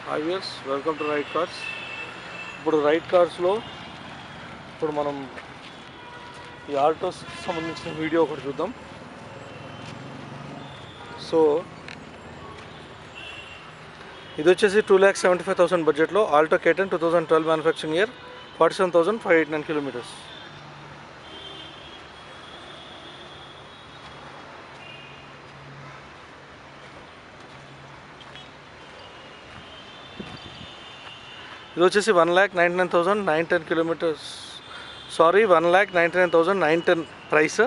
Hi viewers, welcome to ride cars. ఇప్పుడు ride కార్స్లో మనం ఈ ఆల్టోస్ సంబంధించిన వీడియో ఒకటి చూద్దాం. సో ఇది వచ్చేసి 2,75,000 బడ్జెట్లో Alto K10 2012 manufacturing year, 47,589 kilometres. ఇది వచ్చేసి 1,99,910 కిలోమీటర్స్, 1,99,910 ప్రైస్.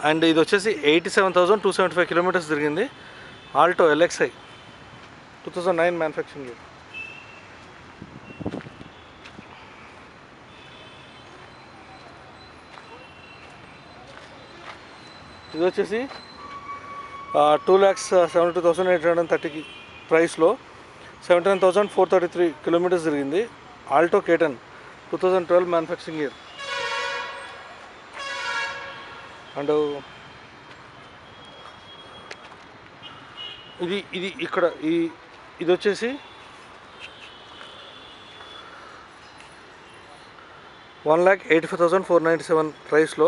అండ్ ఇది వచ్చేసి 87,275 కిలోమీటర్స్ తిరిగింది. Alto LXi 2009 manufacturing year. ఇది వచ్చేసి 2,72,830 ప్రైస్లో 79,433 కిలోమీటర్స్ తిరిగింది. Alto K10 2012 manufacturing year. And ఇది వచ్చేసి 1,85,497 ప్రైస్లో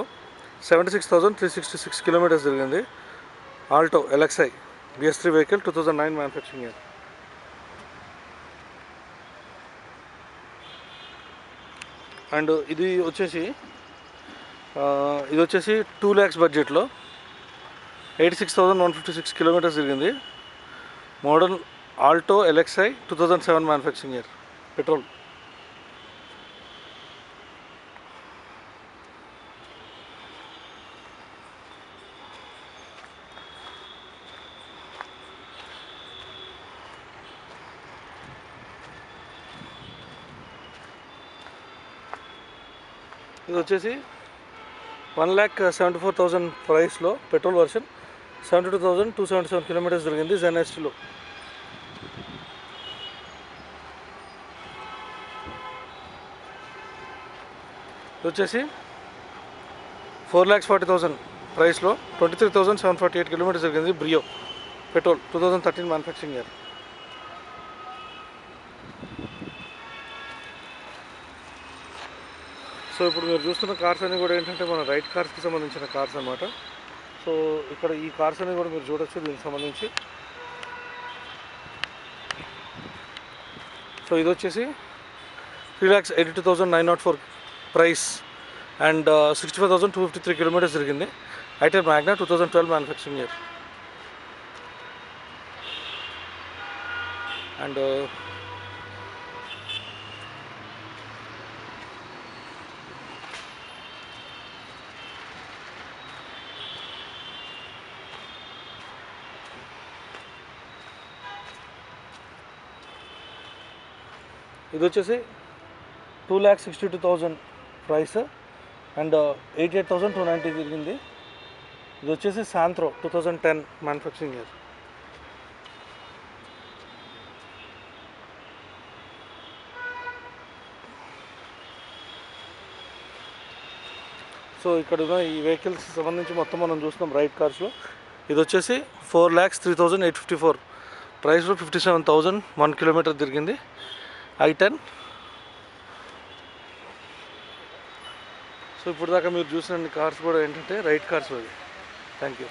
76,366 కిలోమీటర్స్ తిరిగింది. Alto LXi BS3 vehicle 2009 manufacturing year. And ఇది వచ్చేసి 2 lakhs బడ్జెట్లో 86,156 కిలోమీటర్స్ తిరిగింది. Model Alto LXi 2007 manufacturing year, petrol. ఇది వచ్చేసి 1,74,000 ప్రైస్లో పెట్రోల్ వర్షన్, 72,277 కిలోమీటర్స్ తిరిగింది. ZenSTలో. ఇది వచ్చేసి 4,40,000 ప్రైస్లో 23,748 కిలోమీటర్స్ తిరిగింది. Brio petrol 2013 manufacturing year. So ఇప్పుడు మీరు చూస్తున్న కార్స్ అన్నీ కూడా ఏంటంటే మన రైడ్ కార్స్కి సంబంధించిన కార్స్ అన్నమాట. సో ఇక్కడ ఈ కార్స్ అన్నీ కూడా మీరు చూడొచ్చు దీనికి సంబంధించి. సో ఇది వచ్చేసి 3,82,904 ప్రైస్ అండ్ 65,253 కిలోమీటర్స్ తిరిగింది. Itel Magna 2012 manufacturing year. And ఇది వచ్చేసి 2,62,000 ప్రైస్ అండ్ 88,290 తిరిగింది. ఇది వచ్చేసి శాంత్రో 2010 మ్యానుఫ్యాక్చరింగ్ ఇయర్. సో ఇక్కడ ఈ వెహికల్స్ సంబంధించి మొత్తం మనం చూస్తున్నాం రైడ్ కార్స్లో. ఇది వచ్చేసి 4,03,854 ప్రైస్లో 57,001 కిలోమీటర్ తిరిగింది. I10. సో ఇప్పుడు దాకా మీరు చూసిన కార్స్ కూడా ఏంటంటే రైడ్ కార్స్. Thank you.